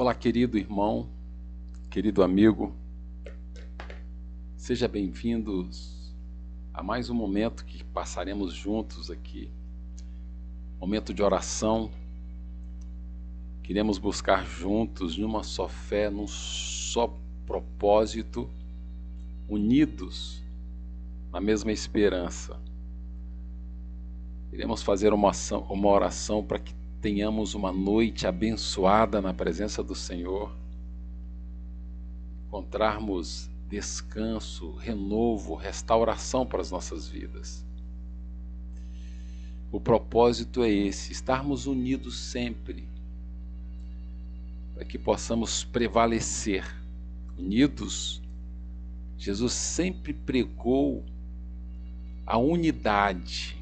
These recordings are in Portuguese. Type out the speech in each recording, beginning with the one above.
Olá, querido irmão, querido amigo, seja bem-vindos a mais um momento que passaremos juntos aqui, momento de oração. Queremos buscar juntos, numa só fé, num só propósito, unidos na mesma esperança. Queremos fazer uma oração para que tenhamos uma noite abençoada na presença do Senhor, encontrarmos descanso, renovo, restauração para as nossas vidas. O propósito é esse, estarmos unidos sempre, para que possamos prevalecer. Unidos, Jesus sempre pregou a unidade,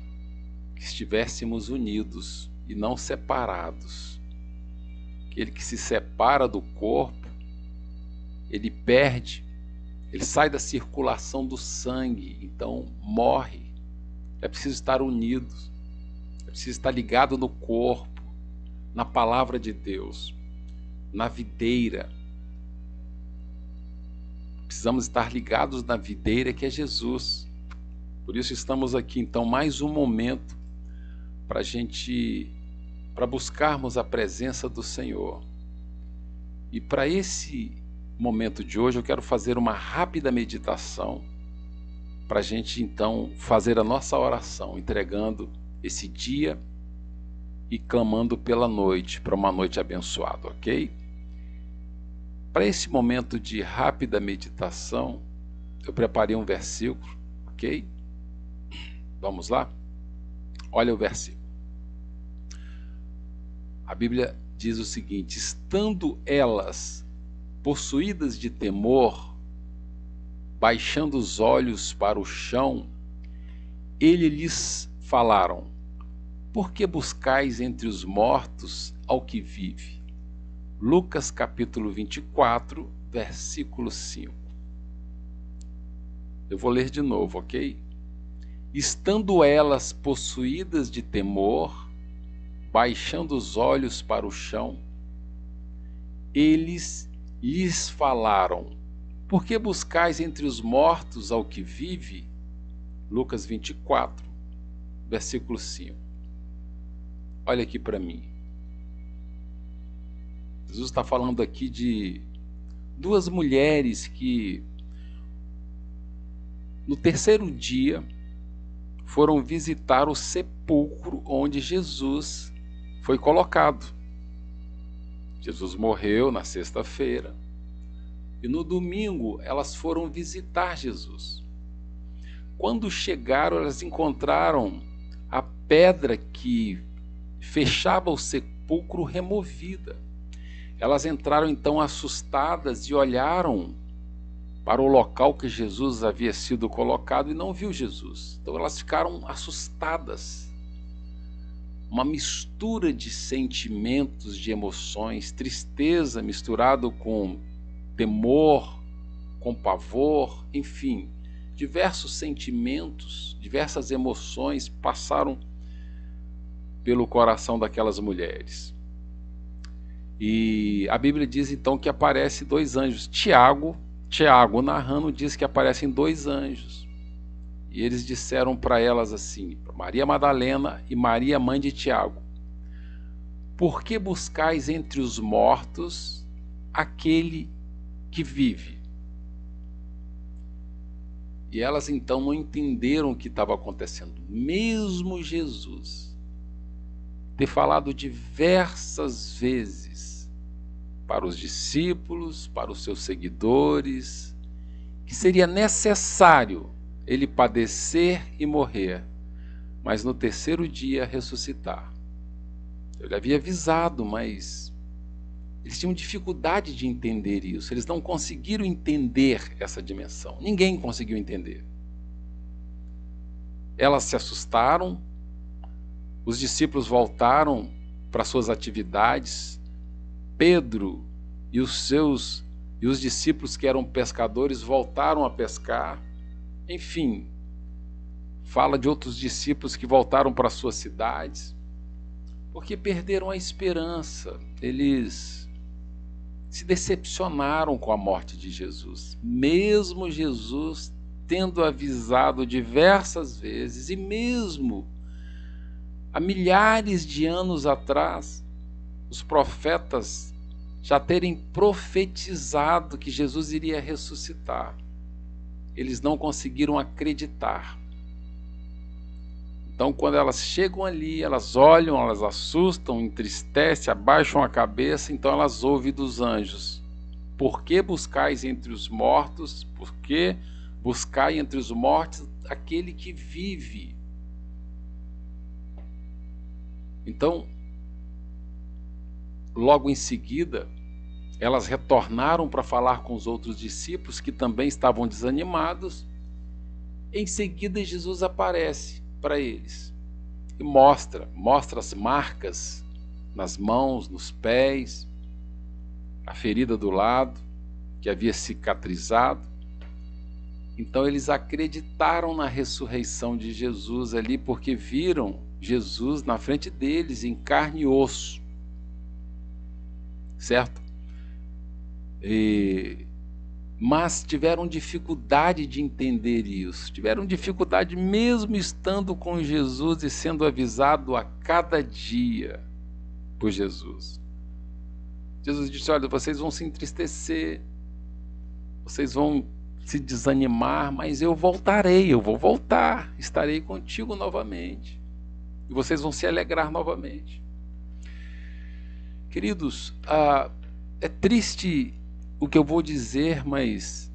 que estivéssemos unidos e não separados. Aquele que se separa do corpo, ele perde, ele sai da circulação do sangue, então morre. É preciso estar unidos, é preciso estar ligado no corpo, na palavra de Deus, na videira. Precisamos estar ligados na videira que é Jesus. Por isso estamos aqui então mais um momento para buscarmos a presença do Senhor. E para esse momento de hoje eu quero fazer uma rápida meditação para a gente então fazer a nossa oração, entregando esse dia e clamando pela noite, para uma noite abençoada, ok? Para esse momento de rápida meditação, eu preparei um versículo, ok? Vamos lá? Olha o versículo. A Bíblia diz o seguinte: estando elas possuídas de temor, baixando os olhos para o chão, ele lhes falaram: por que buscais entre os mortos ao que vive? Lucas capítulo 24, versículo 5. Eu vou ler de novo, ok? Estando elas possuídas de temor, baixando os olhos para o chão, eles lhes falaram: por que buscais entre os mortos ao que vive? Lucas 24, versículo 5. Olha aqui para mim. Jesus está falando aqui de duas mulheres que, no terceiro dia, foram visitar o sepulcro onde Jesus foi colocado. Jesus morreu na sexta-feira e no domingo elas foram visitar Jesus. Quando chegaram, elas encontraram a pedra que fechava o sepulcro removida. Elas entraram então assustadas e olharam para o local que Jesus havia sido colocado e não viu Jesus. Então elas ficaram assustadas. Uma mistura de sentimentos, de emoções, tristeza misturado com temor, com pavor, enfim, diversos sentimentos, diversas emoções passaram pelo coração daquelas mulheres. E a Bíblia diz então que aparecem dois anjos. Tiago narrando diz que aparecem dois anjos. E eles disseram para elas assim, Maria Madalena e Maria, mãe de Tiago: por que buscais entre os mortos aquele que vive? E elas então não entenderam o que estava acontecendo. Mesmo Jesus ter falado diversas vezes para os discípulos, para os seus seguidores, que seria necessário ele padecer e morrer, mas no terceiro dia ressuscitar. Ele havia avisado, mas eles tinham dificuldade de entender isso. Eles não conseguiram entender essa dimensão. Ninguém conseguiu entender. Elas se assustaram, os discípulos voltaram para suas atividades. Pedro e os discípulos que eram pescadores voltaram a pescar. Enfim, fala de outros discípulos que voltaram para suas cidades, porque perderam a esperança. Eles se decepcionaram com a morte de Jesus. Mesmo Jesus tendo avisado diversas vezes, e mesmo há milhares de anos atrás, os profetas já terem profetizado que Jesus iria ressuscitar, eles não conseguiram acreditar. Então, quando elas chegam ali, elas olham, elas assustam, entristecem, abaixam a cabeça, então elas ouvem dos anjos: por que buscais entre os mortos? Por que buscai entre os mortos aquele que vive? Então, logo em seguida, elas retornaram para falar com os outros discípulos, que também estavam desanimados. Em seguida, Jesus aparece para eles e mostra as marcas nas mãos, nos pés, a ferida do lado que havia cicatrizado. Então eles acreditaram na ressurreição de Jesus ali, porque viram Jesus na frente deles em carne e osso, certo? Mas tiveram dificuldade de entender isso, tiveram dificuldade mesmo estando com Jesus e sendo avisado a cada dia por Jesus. Jesus disse: olha, vocês vão se entristecer, vocês vão se desanimar, mas eu voltarei, eu vou voltar, estarei contigo novamente, e vocês vão se alegrar novamente. Queridos, é triste o que eu vou dizer, mas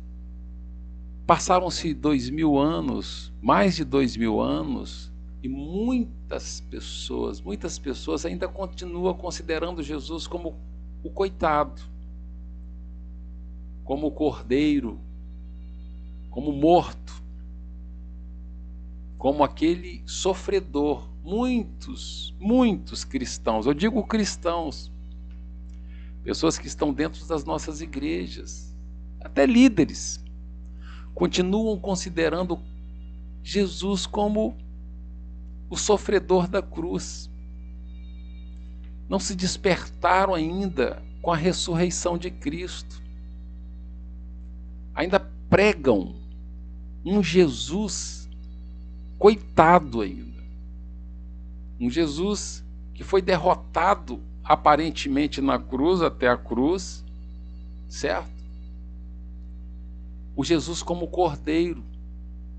passaram-se 2000 anos, mais de 2000 anos, e muitas pessoas ainda continuam considerando Jesus como o coitado, como o cordeiro, como morto, como aquele sofredor. Muitos cristãos, eu digo cristãos, pessoas que estão dentro das nossas igrejas, até líderes, continuam considerando Jesus como o sofredor da cruz. Não se despertaram ainda com a ressurreição de Cristo. Ainda pregam um Jesus coitado ainda. Um Jesus que foi derrotado aparentemente na cruz, até a cruz, certo? O Jesus como cordeiro,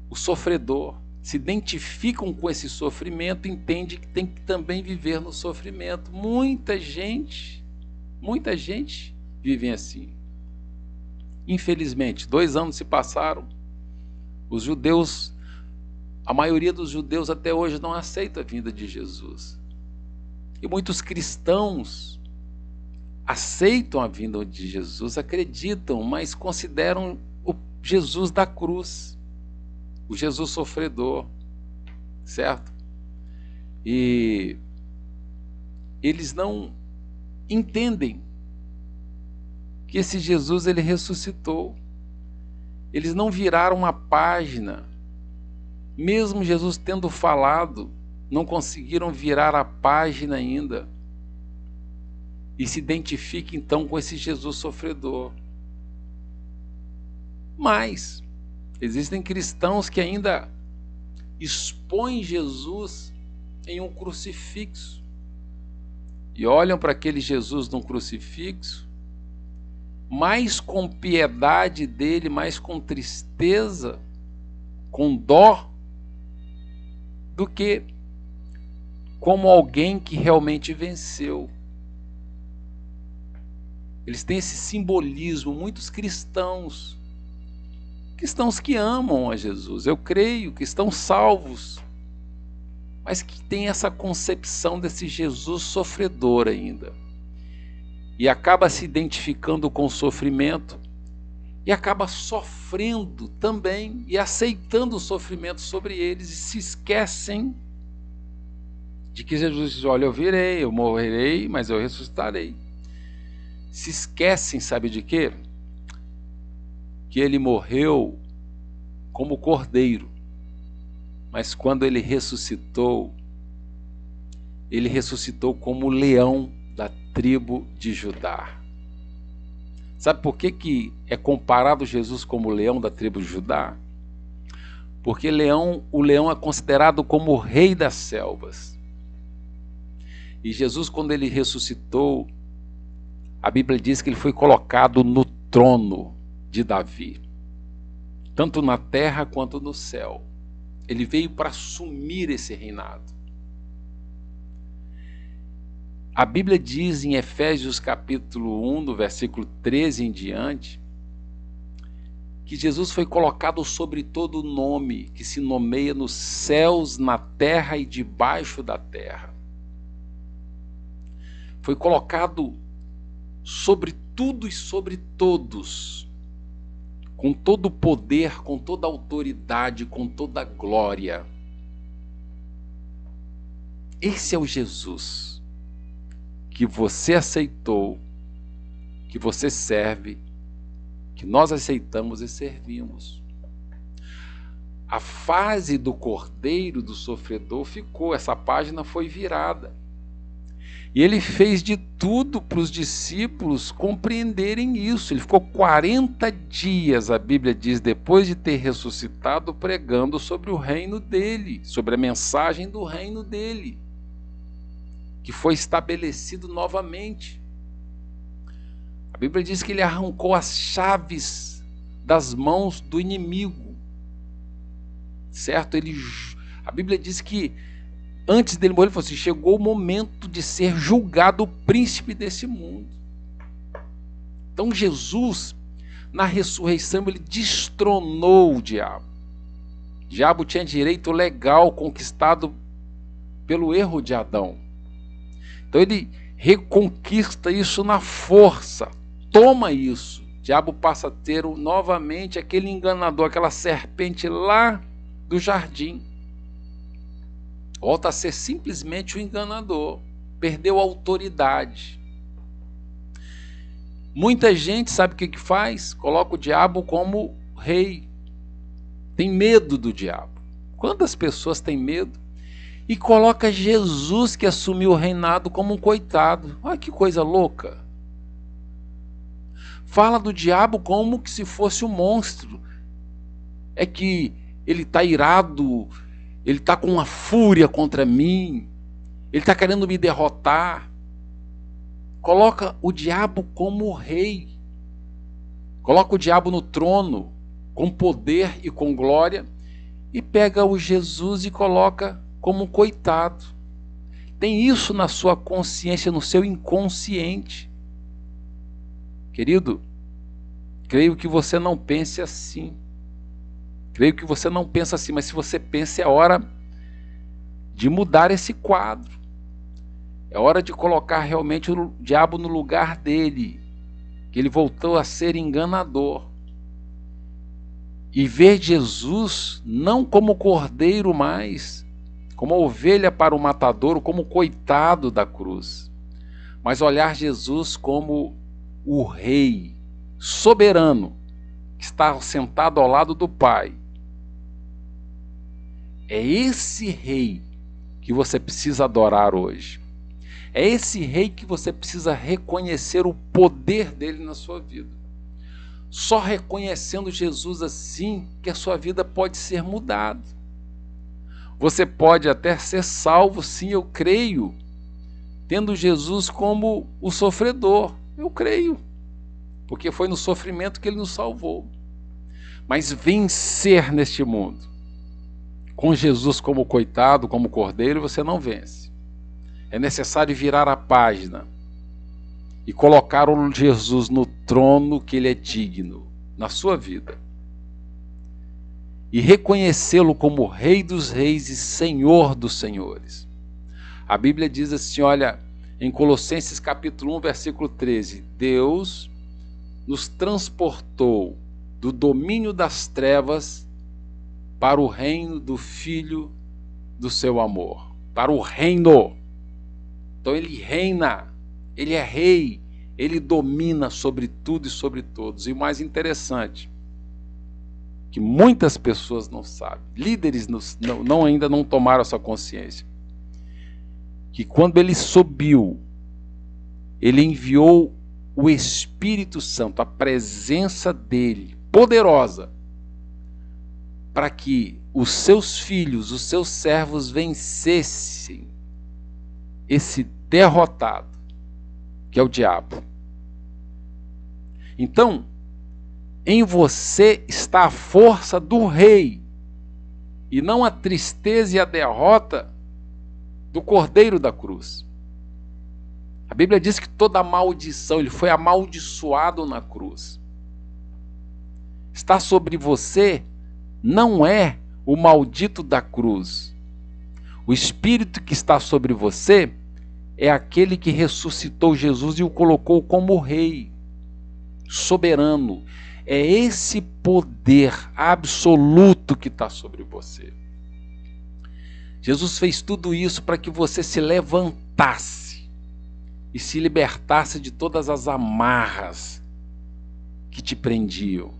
o sofredor, se identificam com esse sofrimento, entende que tem que também viver no sofrimento. Muita gente vive assim. Infelizmente, 2 anos se passaram, os judeus, a maioria dos judeus até hoje não aceita a vinda de Jesus. E muitos cristãos aceitam a vinda de Jesus, acreditam, mas consideram o Jesus da cruz, o Jesus sofredor, certo? E eles não entendem que esse Jesus, ele ressuscitou. Eles não viraram a página, mesmo Jesus tendo falado, não conseguiram virar a página ainda e se identifica então com esse Jesus sofredor. Mas existem cristãos que ainda expõem Jesus em um crucifixo e olham para aquele Jesus num crucifixo mais com piedade dele, mais com tristeza, com dó, do que como alguém que realmente venceu. Eles têm esse simbolismo, muitos cristãos que amam a Jesus, eu creio, que estão salvos, mas que têm essa concepção desse Jesus sofredor ainda, e acaba se identificando com o sofrimento, e acaba sofrendo também, e aceitando o sofrimento sobre eles, e se esquecem de que Jesus diz: olha, eu morrerei, mas eu ressuscitarei. Se esquecem, sabe de quê? Que ele morreu como cordeiro, mas quando ele ressuscitou como leão da tribo de Judá. Sabe por que é comparado Jesus como o leão da tribo de Judá? Porque o leão é considerado como o rei das selvas. E Jesus, quando ele ressuscitou, a Bíblia diz que ele foi colocado no trono de Davi, tanto na terra quanto no céu. Ele veio para assumir esse reinado. A Bíblia diz em Efésios capítulo 1, do versículo 13 em diante, que Jesus foi colocado sobre todo nome que se nomeia nos céus, na terra e debaixo da terra. Foi colocado sobre tudo e sobre todos, com todo o poder, com toda a autoridade, com toda a glória. Esse é o Jesus que você aceitou, que você serve, que nós aceitamos e servimos. A fase do cordeiro, do sofredor, ficou, essa página foi virada. E ele fez de tudo para os discípulos compreenderem isso. Ele ficou 40 dias, a Bíblia diz, depois de ter ressuscitado, pregando sobre o reino dele, sobre a mensagem do reino dele, que foi estabelecido novamente. A Bíblia diz que ele arrancou as chaves das mãos do inimigo, certo? A Bíblia diz que antes dele morrer, ele falou assim: chegou o momento de ser julgado o príncipe desse mundo. Então Jesus, na ressurreição, ele destronou o diabo. O diabo tinha direito legal conquistado pelo erro de Adão. Então ele reconquista isso na força, toma isso. O diabo passa a ter novamente aquele enganador, aquela serpente lá do jardim. Volta a ser simplesmente o enganador, perdeu a autoridade. Muita gente sabe o que faz? Coloca o diabo como rei, tem medo do diabo. Quantas pessoas têm medo? E coloca Jesus, que assumiu o reinado, como um coitado. Olha que coisa louca. Fala do diabo como que se fosse um monstro. É que ele está irado, ele está com uma fúria contra mim, ele está querendo me derrotar. Coloca o diabo como rei. Coloca o diabo no trono, com poder e com glória, e pega o Jesus e coloca como um coitado. Tem isso na sua consciência, no seu inconsciente. Querido, creio que você não pense assim. Creio que você não pensa assim, mas se você pensa, é hora de mudar esse quadro. É hora de colocar realmente o diabo no lugar dele, que ele voltou a ser enganador. E ver Jesus não como cordeiro mais, como ovelha para o matadouro, como coitado da cruz, mas olhar Jesus como o rei soberano, que está sentado ao lado do Pai. É esse rei que você precisa adorar hoje. É esse rei que você precisa reconhecer o poder dele na sua vida. Só reconhecendo Jesus assim que a sua vida pode ser mudada. Você pode até ser salvo, sim, eu creio, tendo Jesus como o sofredor. Eu creio, porque foi no sofrimento que ele nos salvou. Mas vencer neste mundo, com Jesus como coitado, como cordeiro, você não vence. É necessário virar a página e colocar o Jesus no trono que ele é digno na sua vida. E reconhecê-lo como Rei dos Reis e Senhor dos Senhores. A Bíblia diz assim, olha, em Colossenses capítulo 1, versículo 13, Deus nos transportou do domínio das trevas para o reino do Filho do seu amor, para o reino. Então ele reina, ele é rei, ele domina sobre tudo e sobre todos. E o mais interessante, que muitas pessoas não sabem, líderes ainda não tomaram essa consciência, que quando ele subiu, ele enviou o Espírito Santo, a presença dele, poderosa, para que os seus filhos, os seus servos vencessem esse derrotado, que é o diabo. Então, em você está a força do rei, e não a tristeza e a derrota do cordeiro da cruz. A Bíblia diz que toda maldição, ele foi amaldiçoado na cruz. Está sobre você não é o maldito da cruz. O Espírito que está sobre você é aquele que ressuscitou Jesus e o colocou como rei, soberano. É esse poder absoluto que está sobre você. Jesus fez tudo isso para que você se levantasse e se libertasse de todas as amarras que te prendiam,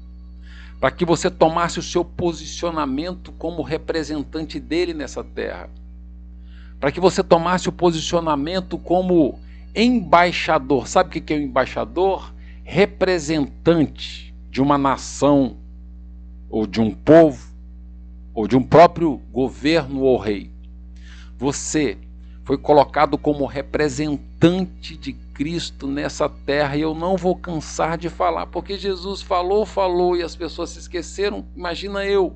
para que você tomasse o seu posicionamento como representante dele nessa terra, para que você tomasse o posicionamento como embaixador. Sabe o que é o embaixador? Representante de uma nação, ou de um povo, ou de um próprio governo ou rei. Você foi colocado como representante de Cristo nessa terra, e eu não vou cansar de falar, porque Jesus falou e as pessoas se esqueceram. Imagina eu.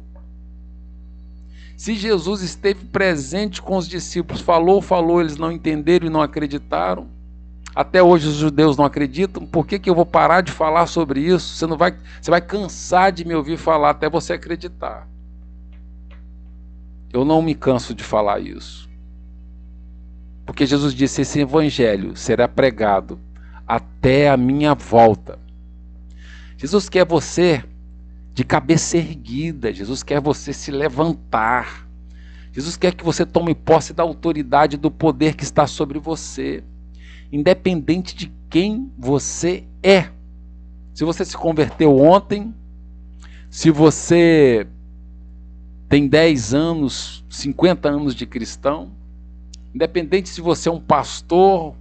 Se Jesus esteve presente com os discípulos, falou, eles não entenderam e não acreditaram. Até hoje os judeus não acreditam. Por que eu vou parar de falar sobre isso? Você vai cansar de me ouvir falar até você acreditar. Eu não me canso de falar isso. Porque Jesus disse: esse evangelho será pregado até a minha volta. Jesus quer você de cabeça erguida. Jesus quer você se levantar. Jesus quer que você tome posse da autoridade, do poder que está sobre você, independente de quem você é. Se você se converteu ontem, se você tem 10 anos, 50 anos de cristão, independente se você é um pastor,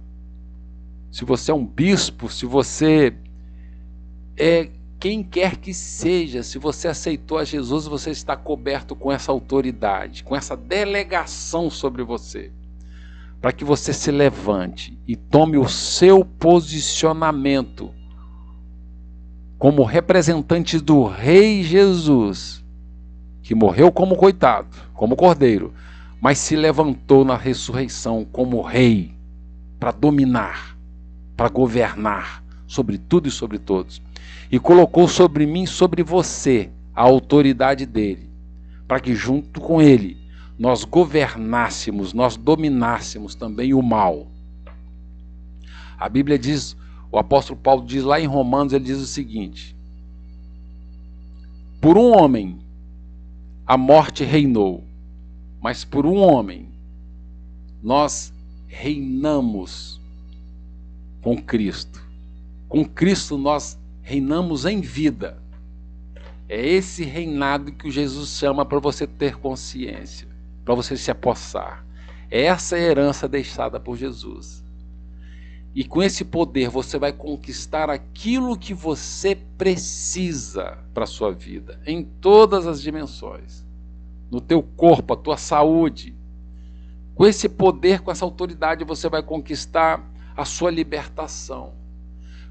se você é um bispo, se você é quem quer que seja, se você aceitou a Jesus, você está coberto com essa autoridade, com essa delegação sobre você, para que você se levante e tome o seu posicionamento como representante do Rei Jesus, que morreu como coitado, como cordeiro, mas se levantou na ressurreição como rei, para dominar, para governar sobre tudo e sobre todos. E colocou sobre mim e sobre você a autoridade dele, para que junto com ele nós governássemos, nós dominássemos também o mal. A Bíblia diz, o apóstolo Paulo diz lá em Romanos, ele diz o seguinte: por um homem a morte reinou, mas por um homem nós reinamos com Cristo. Com Cristo nós reinamos em vida. É esse reinado que o Jesus chama para você ter consciência, para você se apossar. É essa herança deixada por Jesus. E com esse poder você vai conquistar aquilo que você precisa para a sua vida, em todas as dimensões. No teu corpo, a tua saúde. Com esse poder, com essa autoridade, você vai conquistar a sua libertação.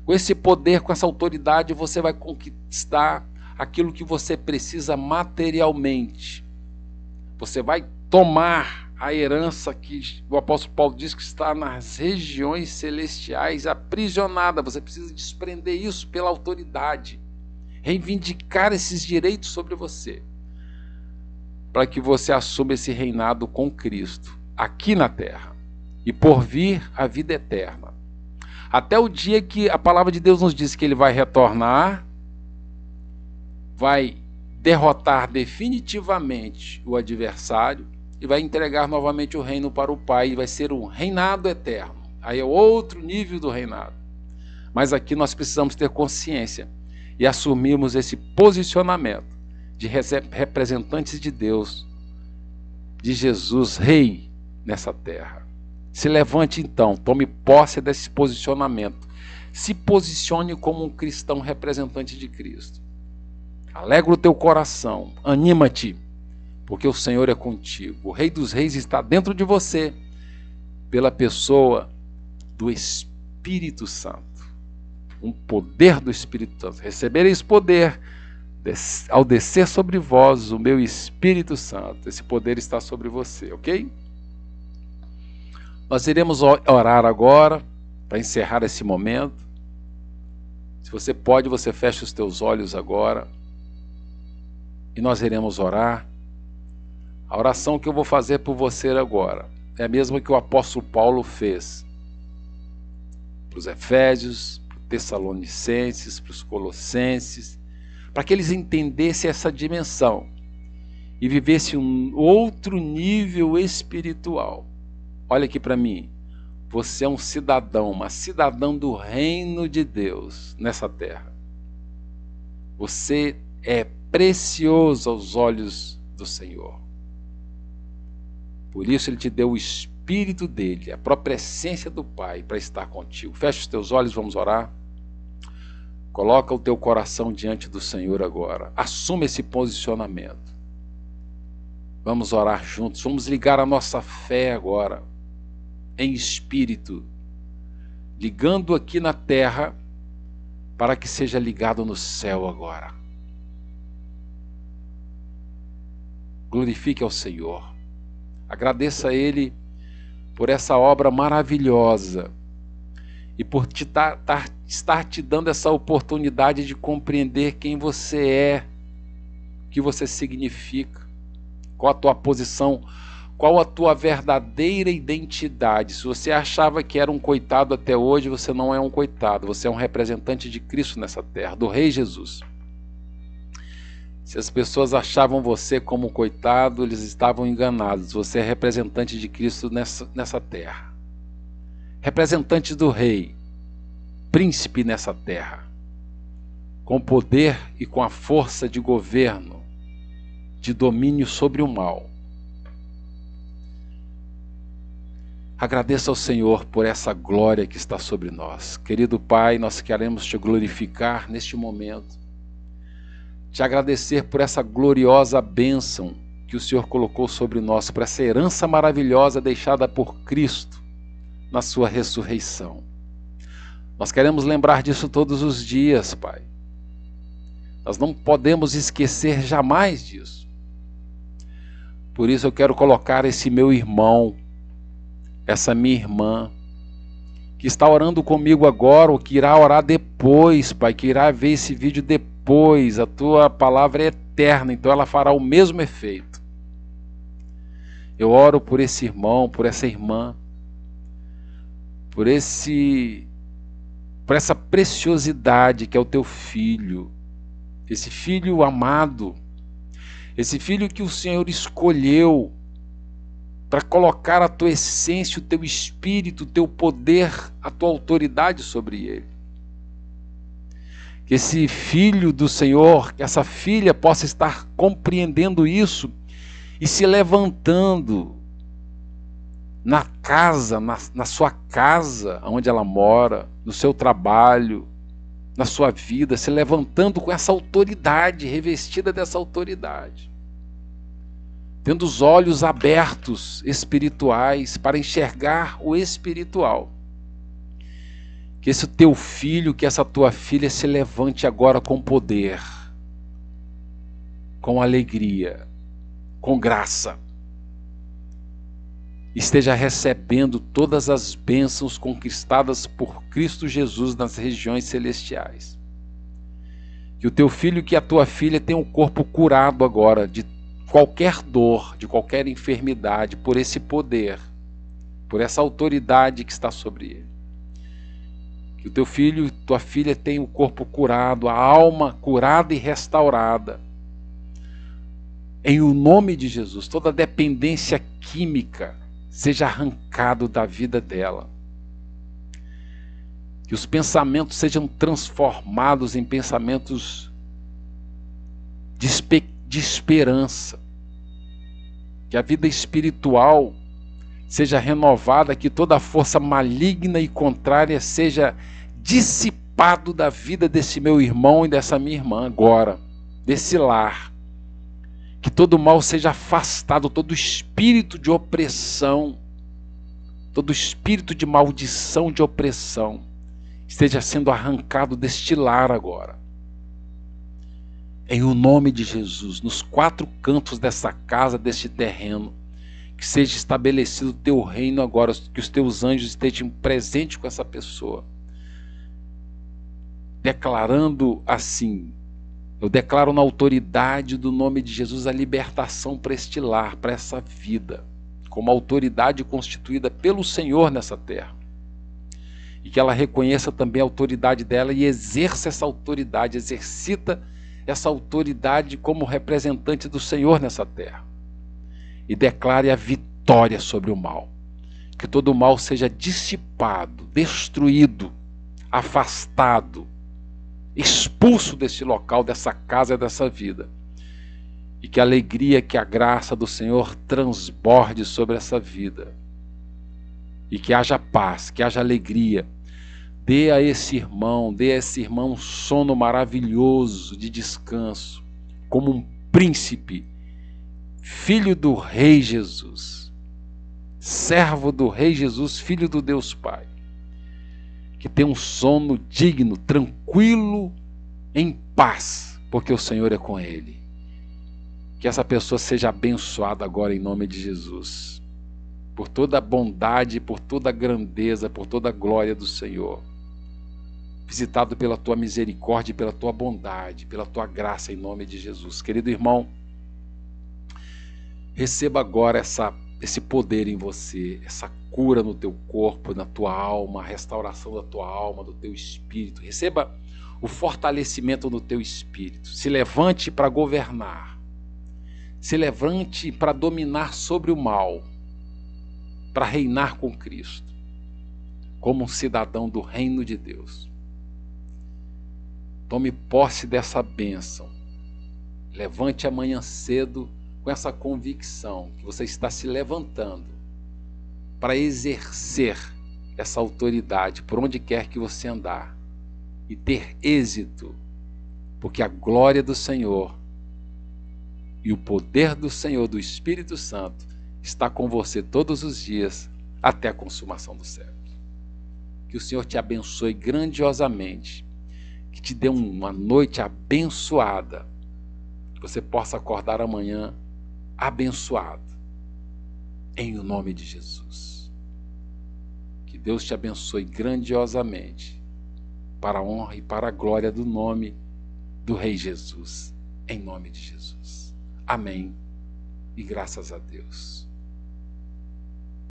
Com esse poder, com essa autoridade, você vai conquistar aquilo que você precisa materialmente. Você vai tomar a herança que o apóstolo Paulo diz que está nas regiões celestiais aprisionada. Você precisa desprender isso pela autoridade, reivindicar esses direitos sobre você, para que você assuma esse reinado com Cristo aqui na terra e por vir a vida eterna, até o dia que a palavra de Deus nos diz que ele vai retornar, vai derrotar definitivamente o adversário e vai entregar novamente o reino para o Pai, e vai ser um reinado eterno. Aí é outro nível do reinado. Mas aqui nós precisamos ter consciência e assumirmos esse posicionamento de representantes de Deus, de Jesus, Rei, nessa terra. Se levante então, tome posse desse posicionamento. Se posicione como um cristão representante de Cristo. Alegra o teu coração, anima-te, porque o Senhor é contigo. O Rei dos Reis está dentro de você, pela pessoa do Espírito Santo. Um poder do Espírito Santo. Recebereis poder ao descer sobre vós o meu Espírito Santo. Esse poder está sobre você, ok? Nós iremos orar agora, para encerrar esse momento. Se você pode, você fecha os teus olhos agora. E nós iremos orar. A oração que eu vou fazer por você agora é a mesma que o apóstolo Paulo fez para os Efésios, para os Tessalonicenses, para os Colossenses, para que eles entendessem essa dimensão e vivessem um outro nível espiritual. Olha aqui para mim, você é um cidadão, uma cidadã do reino de Deus nessa terra. Você é precioso aos olhos do Senhor. Por isso Ele te deu o Espírito dele, a própria essência do Pai, para estar contigo. Fecha os teus olhos, vamos orar. Coloca o teu coração diante do Senhor agora. Assuma esse posicionamento. Vamos orar juntos, vamos ligar a nossa fé agora, em espírito, ligando aqui na terra, para que seja ligado no céu agora. Glorifique ao Senhor. Agradeça a Ele por essa obra maravilhosa e por estar te dando essa oportunidade de compreender quem você é, o que você significa, qual a tua posição, qual a tua verdadeira identidade. Se você achava que era um coitado até hoje, você não é um coitado, você é um representante de Cristo nessa terra, do Rei Jesus. Se as pessoas achavam você como coitado, eles estavam enganados. Você é representante de Cristo nessa terra. Representante do Rei, príncipe nessa terra, com poder e com a força de governo, de domínio sobre o mal. Agradeça ao Senhor por essa glória que está sobre nós. Querido Pai, nós queremos te glorificar neste momento. Te agradecer por essa gloriosa bênção que o Senhor colocou sobre nós, por essa herança maravilhosa deixada por Cristo na sua ressurreição. Nós queremos lembrar disso todos os dias, Pai. Nós não podemos esquecer jamais disso. Por isso eu quero colocar esse meu irmão, essa minha irmã, que está orando comigo agora, ou que irá orar depois, Pai, que irá ver esse vídeo depois. A tua palavra é eterna, então ela fará o mesmo efeito. Eu oro por esse irmão, por essa irmã, por essa preciosidade que é o teu filho, esse filho amado, esse filho que o Senhor escolheu para colocar a tua essência, o teu espírito, o teu poder, a tua autoridade sobre ele. Que esse filho do Senhor, que essa filha possa estar compreendendo isso e se levantando na casa, na sua casa, onde ela mora, no seu trabalho, na sua vida, se levantando com essa autoridade, revestida dessa autoridade. Tendo os olhos abertos espirituais para enxergar o espiritual. Que esse teu filho, que essa tua filha se levante agora com poder, com alegria, com graça. Esteja recebendo todas as bênçãos conquistadas por Cristo Jesus nas regiões celestiais. Que o teu filho, que a tua filha tenha o corpo curado agora de qualquer dor, de qualquer enfermidade, por esse poder, por essa autoridade que está sobre ele. Que o teu filho e tua filha tenham o corpo curado, a alma curada e restaurada. Em o nome de Jesus, toda dependência química seja arrancado da vida dela. Que os pensamentos sejam transformados em pensamentos de esperança. Que a vida espiritual seja renovada, que toda força maligna e contrária seja dissipado da vida desse meu irmão e dessa minha irmã agora, desse lar. Que todo mal seja afastado, todo espírito de opressão, todo espírito de maldição, de opressão, esteja sendo arrancado deste lar agora. Em o nome de Jesus, nos 4 cantos dessa casa, deste terreno, que seja estabelecido o teu reino agora, que os teus anjos estejam presentes com essa pessoa. Declarando assim, eu declaro na autoridade do nome de Jesus a libertação para este lar, para essa vida, como autoridade constituída pelo Senhor nessa terra. E que ela reconheça também a autoridade dela e exerça essa autoridade, exercita essa autoridade como representante do Senhor nessa terra. E declare a vitória sobre o mal. Que todo o mal seja dissipado, destruído, afastado, expulso deste local, dessa casa, dessa vida. E que a alegria, que a graça do Senhor transborde sobre essa vida. E que haja paz, que haja alegria. Dê a esse irmão um sono maravilhoso de descanso, como um príncipe, filho do Rei Jesus, servo do Rei Jesus, filho do Deus Pai. Que tenha um sono digno, tranquilo, em paz, porque o Senhor é com ele. Que essa pessoa seja abençoada agora em nome de Jesus, por toda a bondade, por toda a grandeza, por toda a glória do Senhor. Visitado pela tua misericórdia, pela tua bondade, pela tua graça em nome de Jesus. Querido irmão, receba agora esse poder em você, essa cura no teu corpo, na tua alma, a restauração da tua alma, do teu espírito. Receba o fortalecimento no teu espírito. Se levante para governar. Se levante para dominar sobre o mal, para reinar com Cristo, como um cidadão do reino de Deus. Tome posse dessa bênção. Levante amanhã cedo com essa convicção que você está se levantando para exercer essa autoridade por onde quer que você andar e ter êxito, porque a glória do Senhor e o poder do Senhor, do Espírito Santo, está com você todos os dias até a consumação do século. Que o Senhor te abençoe grandiosamente, que te dê uma noite abençoada, que você possa acordar amanhã abençoado, em o nome de Jesus. Que Deus te abençoe grandiosamente, para a honra e para a glória do nome do Rei Jesus, em nome de Jesus. Amém e graças a Deus.